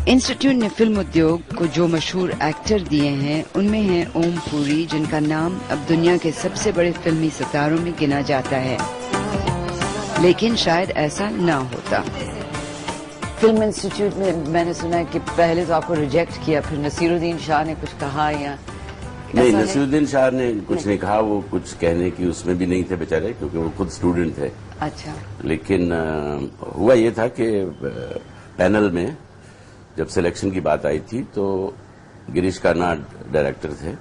Institute ने film उद्योग को जो मशहूर एक्टर दिए हैं उनमें हैं ओम पुरी, जिनका नाम अब दुनिया के सबसे बड़े फिल्मी सितारों में गिना जाता है, लेकिन शायद ऐसा ना होता। फिल्म इंस्टीट्यूट में मैंने सुना है कि पहले तो आपको रिजेक्ट किया, फिर नसीरुद्दीन शाह ने कुछ कहा या नहीं? नसीरुद्दीन शाह ने कुछ नहीं कहा, वो कुछ कहने की उसमें भी नहीं थे बेचारे, क्योंकि वो खुद स्टूडेंट थे। अच्छा। लेकिन हुआ ये था कि पैनल में जब सिलेक्शन की बात आई थी तो गिरीश कर्नाड डायरेक्टर थे,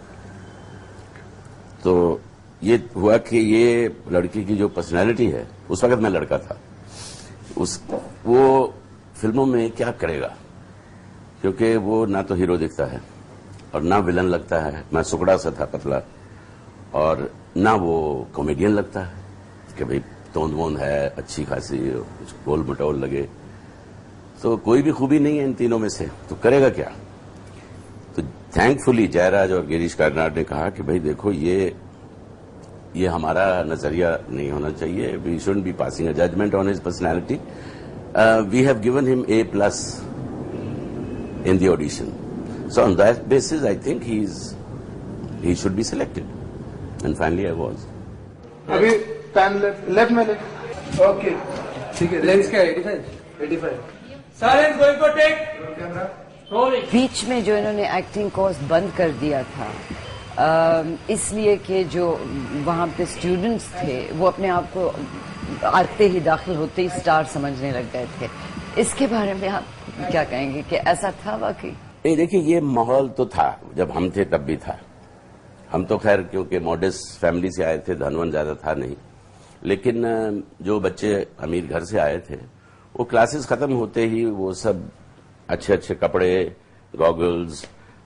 तो ये हुआ कि ये लड़की की जो पर्सनैलिटी है, उस वक्त मैं लड़का था, वो फिल्मों में क्या करेगा, क्योंकि वो ना तो हीरो दिखता है और ना विलन लगता है, मैं सुकड़ा सा था पतला, और ना वो कॉमेडियन लगता है कि भाई तोंद वोंद है, अच्छी खासी गोल मटोल लगे, तो कोई भी खूबी नहीं है इन तीनों में से, तो करेगा क्या? तो थैंकफुली जयराज और गिरीश कर्नाड ने कहा कि भाई देखो ये हमारा नजरिया नहीं होना चाहिए, we shouldn't be passing a judgement on his personality, we have given him A+ in the audition. So on that basis, I think he should be selected, and finally I was. अभी pan left में ले, okay ठीक है, lens क्या 85 silence going to take camera rolling. बीच में जो इन्होंने एक्टिंग कोर्स बंद कर दिया था, इसलिए कि जो वहाँ पे स्टूडेंट्स थे वो अपने आप को आते ही दाखिल होते ही स्टार समझने लग गए थे, इसके बारे में आप क्या कहेंगे कि ऐसा था वाकई? नहीं, देखिए ये माहौल तो था, जब हम थे तब भी था। हम तो खैर क्योंकि मॉडेस्ट फैमिली से आए थे, धनवन ज्यादा था नहीं, लेकिन जो बच्चे अमीर घर से आए थे वो क्लासेस खत्म होते ही वो सब अच्छे अच्छे कपड़े, गॉगल्स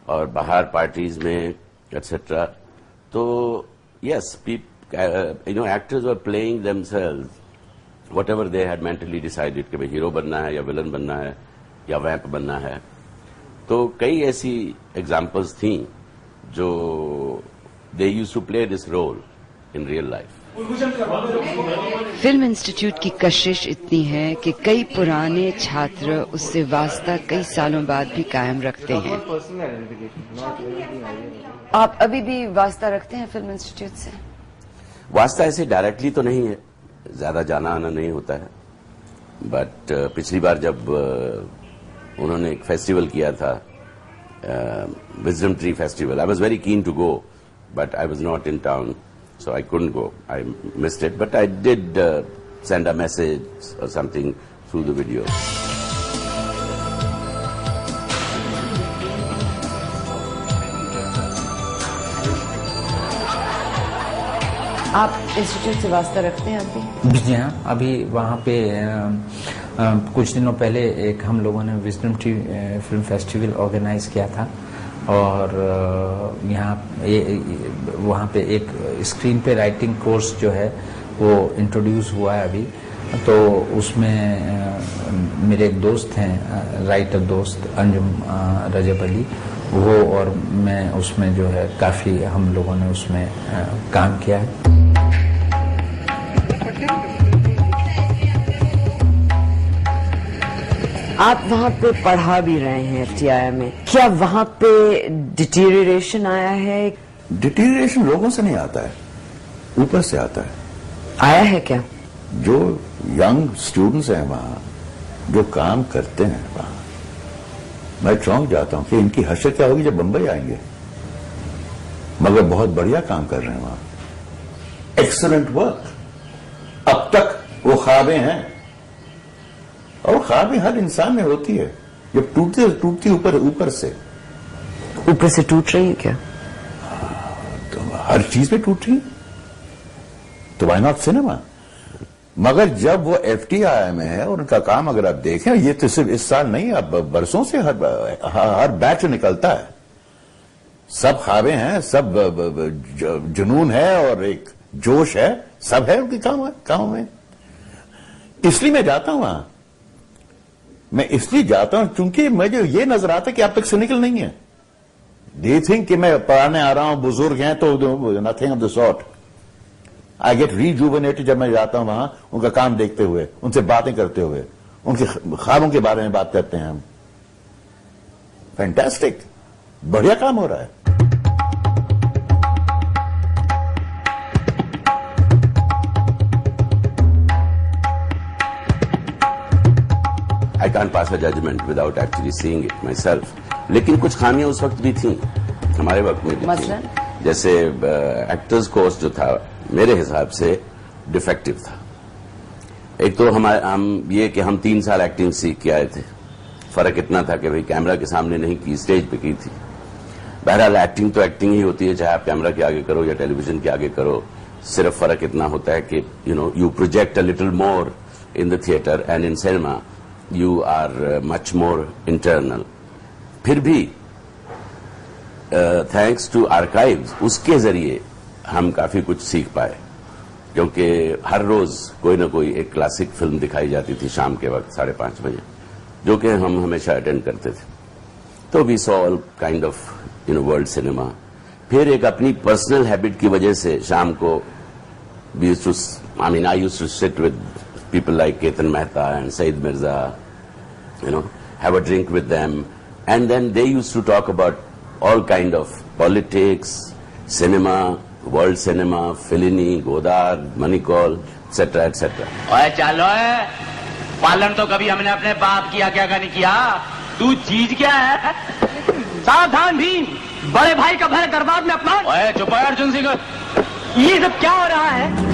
और बाहर पार्टीज में एटसेट्रा, तो yes actors were playing themselves whatever they had mentally decided कि भाई हीरो बनना है या विलन बनना है या वैम्प बनना है। तो कई ऐसी एग्जाम्पल्स थी जो they used to play this role in real life. Film institute की कशिश इतनी है कि कई पुराने छात्र उससे वास्ता कई सालों बाद भी कायम रखते हैं। आप अभी भी वास्ता रखते हैं फिल्म इंस्टीट्यूट से? वास्ता ऐसे डायरेक्टली तो नहीं है, ज्यादा जाना आना नहीं होता है, बट पिछली बार जब उन्होंने एक फेस्टिवल किया था, Wisdom Tree festival, I was very keen to go but I was not in town, so I couldn't go, I missed it, but I did send a message or something through the video. आप institute से वास्ता रखते हैं अभी? जी हाँ, अभी वहाँ पे कुछ दिनों पहले एक हम लोगों ने Wisdom Tree film festival organize किया था, और यहाँ वहाँ पे एक स्क्रीन पे राइटिंग कोर्स जो है वो इंट्रोड्यूस हुआ है अभी, तो उसमें मेरे एक दोस्त हैं, राइटर दोस्त अंजुम रजब अली, वो और मैं उसमें जो है काफी हम लोगों ने उसमें काम किया है। आप वहाँ पे पढ़ा भी रहे हैं FTI में, क्या वहाँ पे डिटीरिएशन आया है? डिटीरिएशन लोगों से नहीं आता है, ऊपर से आता है। आया है क्या? जो यंग स्टूडेंट्स हैं वहाँ, जो काम करते हैं वहाँ, मैं चौंक जाता हूँ कि इनकी हशर क्या होगी जब बंबई आएंगे, मगर बहुत बढ़िया काम कर रहे हैं वहाँ, एक्सीलेंट वर्क। अब तक वो ख्वाबें हैं, और ख्वाबें हर इंसान में होती है, जब टूटती ऊपर से टूट रही है क्या? तो हर चीज में टूट रही है, तो व्हाई नॉट सिनेमा? मगर जब वो FTI में है और उनका काम अगर आप देखें, ये तो सिर्फ इस साल नहीं, अब बरसों से हर बैच निकलता है, सब ख्वाबें हैं, सब जुनून है और एक जोश है, सब है उनके काम में। इसलिए मैं जाता हूं वहां, मैं इसलिए जाता हूं क्योंकि मुझे ये नजर आता है कि आप तक सिनिकल नहीं है। दे थिंक कि मैं पढ़ाने आ रहा हूं, बुजुर्ग हैं, तो nothing of the sort. I get rejuvenated जब मैं जाता हूं वहां, उनका काम देखते हुए, उनसे बातें करते हुए, उनके ख्वाबों के बारे में बात करते हैं हम। फैंटास्टिक, बढ़िया काम हो रहा है। I can't pass a judgment without actually seeing it myself. लेकिन कुछ खामियां उस वक्त भी थी, हमारे वक्त में भी थी। जैसे एक्टर्स कोर्स जो था मेरे हिसाब से डिफेक्टिव था। एक तो हम ये कि हम 3 साल एक्टिंग सीख के आए थे। फर्क इतना था कि भाई कैमरा के सामने नहीं की, स्टेज पे की थी। बहरहाल एक्टिंग तो एक्टिंग ही होती है, चाहे आप कैमरा के आगे करो या टेलीविजन के आगे करो। सिर्फ फर्क इतना होता है कि you project a little more in the theatre and in cinema you are much more internal. फिर भी थैंक्स टू आर्काइव्स उसके जरिए हम काफी कुछ सीख पाए, क्योंकि हर रोज कोई ना कोई एक क्लासिक फिल्म दिखाई जाती थी शाम के वक्त 5:30 बजे, जो कि हम हमेशा अटेंड करते थे। तो we saw all kind of world cinema. फिर एक अपनी पर्सनल हैबिट की वजह से शाम को I used to sit with people like Ketan Mehta and Saeed Mirza, have a drink with them, and then they used to talk about all kind of politics, cinema, world cinema, Fellini, Godard, Manikol, etc., etc. ओए चलो पालन तो कभी हमने अपने बाप किया क्या नहीं किया, तू चीज क्या है? सावधान भीम, बड़े भाई का भय दरबार में अपमान। ओए चुप है अर्जुन सिंह, ये सब क्या हो रहा है?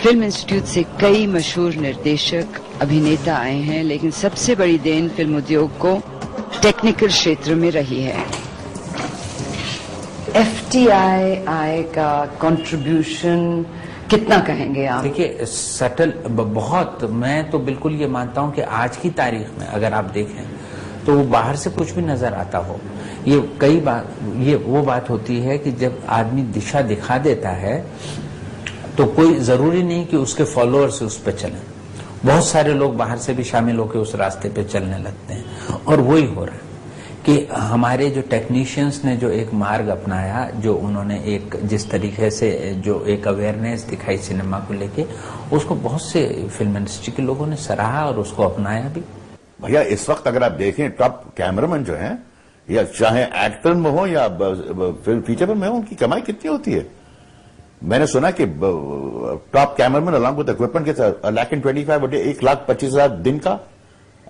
फिल्म इंस्टीट्यूट से कई मशहूर निर्देशक, अभिनेता आए हैं, लेकिन सबसे बड़ी देन फिल्म उद्योग को टेक्निकल क्षेत्र में रही है। FTI का कंट्रीब्यूशन कितना कहेंगे आप? देखिए सटल बहुत, मैं तो बिल्कुल ये मानता हूं कि आज की तारीख में अगर आप देखें तो वो बाहर से कुछ भी नजर आता हो, ये कई बार ये वो बात होती है कि जब आदमी दिशा दिखा देता है तो कोई जरूरी नहीं कि उसके फॉलोअर्स उस पर चलें। बहुत सारे लोग बाहर से भी शामिल होकर उस रास्ते पे चलने लगते हैं, और वही हो रहा है कि हमारे जो टेक्नीशियंस ने जो एक मार्ग अपनाया, जो उन्होंने एक जिस तरीके से जो एक अवेयरनेस दिखाई सिनेमा को लेके, उसको बहुत से फिल्म इंडस्ट्री के लोगों ने सराहा और उसको अपनाया भी। भैया इस वक्त अगर आप देखें टॉप कैमरामैन जो हैं, या चाहे एक्टर में हो या फीचर में हो, उनकी कमाई कितनी होती है? मैंने सुना कि top cameraman along with equipment के साथ 1,25,000 1,25,000 दिन का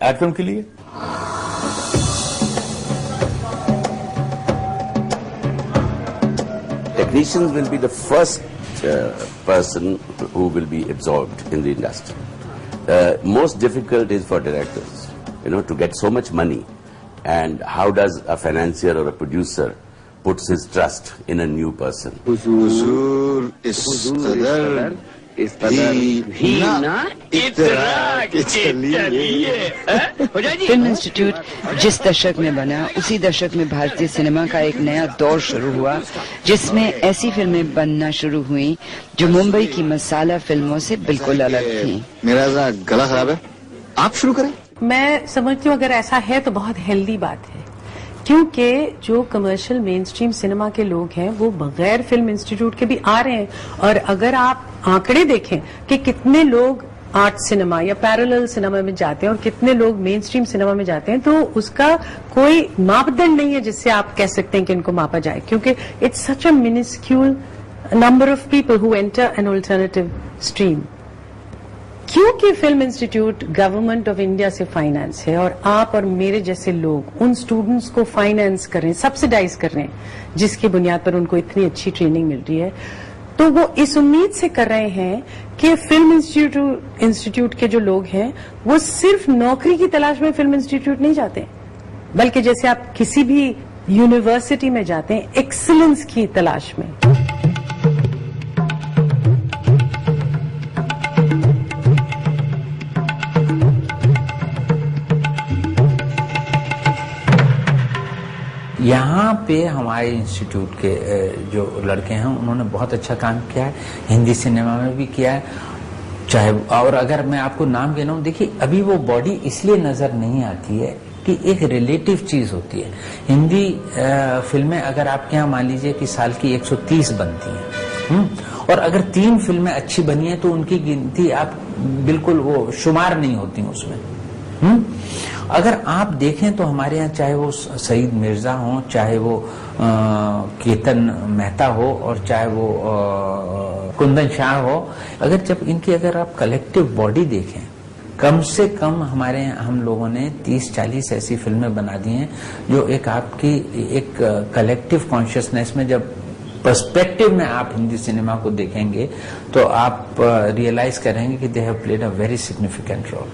एड फिल्म के लिए। Technicians will be the first person who will be absorbed in the industry. Most difficult is for directors, to get so much money, and how does a financier or a producer puts his trust in a new person. हुजूर इस कदर भी ना इतरा के चलिए। Film institute जिस दशक में बना, उसी दशक में भारतीय सिनेमा का एक नया दौर शुरू हुआ, जिसमें ऐसी फिल्में बनना शुरू हुई जो मुंबई की मसाला फिल्मों से बिल्कुल अलग थी। मेरा गला खराब है, आप शुरू करें। मैं समझती हूँ अगर ऐसा है तो बहुत हेल्दी बात है, क्योंकि जो कमर्शियल मेन स्ट्रीम सिनेमा के लोग हैं वो बगैर फिल्म इंस्टीट्यूट के भी आ रहे हैं। और अगर आप आंकड़े देखें कि कितने लोग आर्ट सिनेमा या पैरेलल सिनेमा में जाते हैं और कितने लोग मेन स्ट्रीम सिनेमा में जाते हैं, तो उसका कोई मापदंड नहीं है जिससे आप कह सकते हैं कि इनको मापा जाए, क्योंकि it's such a minuscule number of people who enter an alternative stream. क्योंकि film institute government of India से फाइनेंस है और आप और मेरे जैसे लोग उन स्टूडेंट्स को फाइनेंस कर रहे हैं, सब्सिडाइज कर रहे हैं, जिसकी बुनियाद पर उनको इतनी अच्छी ट्रेनिंग मिल रही है, तो वो इस उम्मीद से कर रहे हैं कि फिल्म इंस्टीट्यूट के जो लोग हैं वो सिर्फ नौकरी की तलाश में फिल्म इंस्टीट्यूट नहीं जाते, बल्कि जैसे आप किसी भी यूनिवर्सिटी में जाते हैं एक्सीलेंस की तलाश में। यहाँ पे हमारे इंस्टीट्यूट के जो लड़के हैं उन्होंने बहुत अच्छा काम किया है, हिंदी सिनेमा में भी किया है, चाहे और अगर मैं आपको नाम गिनाऊं, देखिए अभी वो बॉडी इसलिए नजर नहीं आती है कि एक रिलेटिव चीज होती है। हिंदी फिल्में अगर आपके यहाँ मान लीजिए कि साल की 130 बनती हैं, और अगर 3 फिल्में अच्छी बनी हैं तो उनकी गिनती आप बिल्कुल वो शुमार नहीं होती उसमें। अगर आप देखें तो हमारे यहाँ चाहे वो सईद मिर्जा हो, चाहे वो केतन मेहता हो, और चाहे वो कुंदन शाह हो, अगर आप कलेक्टिव बॉडी देखें, कम से कम हमारे हम लोगों ने 30-40 ऐसी फिल्में बना दी हैं जो एक आपकी एक कलेक्टिव कॉन्शियसनेस में, जब पर्सपेक्टिव में आप हिंदी सिनेमा को देखेंगे तो आप रियलाइज करेंगे कि they have played a very significant role.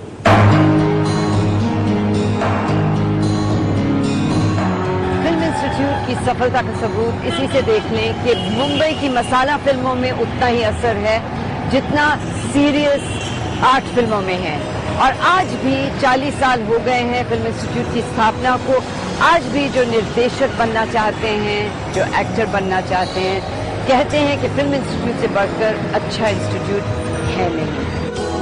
Film institute की सफलता का सबूत इसी से देख लें कि मुंबई की मसाला फिल्मों में उतना ही असर है जितना सीरियस आर्ट फिल्मों में है। और आज भी 40 साल हो गए हैं फिल्म इंस्टीट्यूट की स्थापना को। आज भी जो निर्देशक बनना चाहते हैं, जो एक्टर बनना चाहते हैं, कहते हैं कि फिल्म इंस्टीट्यूट से बढ़कर अच्छा इंस्टीट्यूट है नहीं।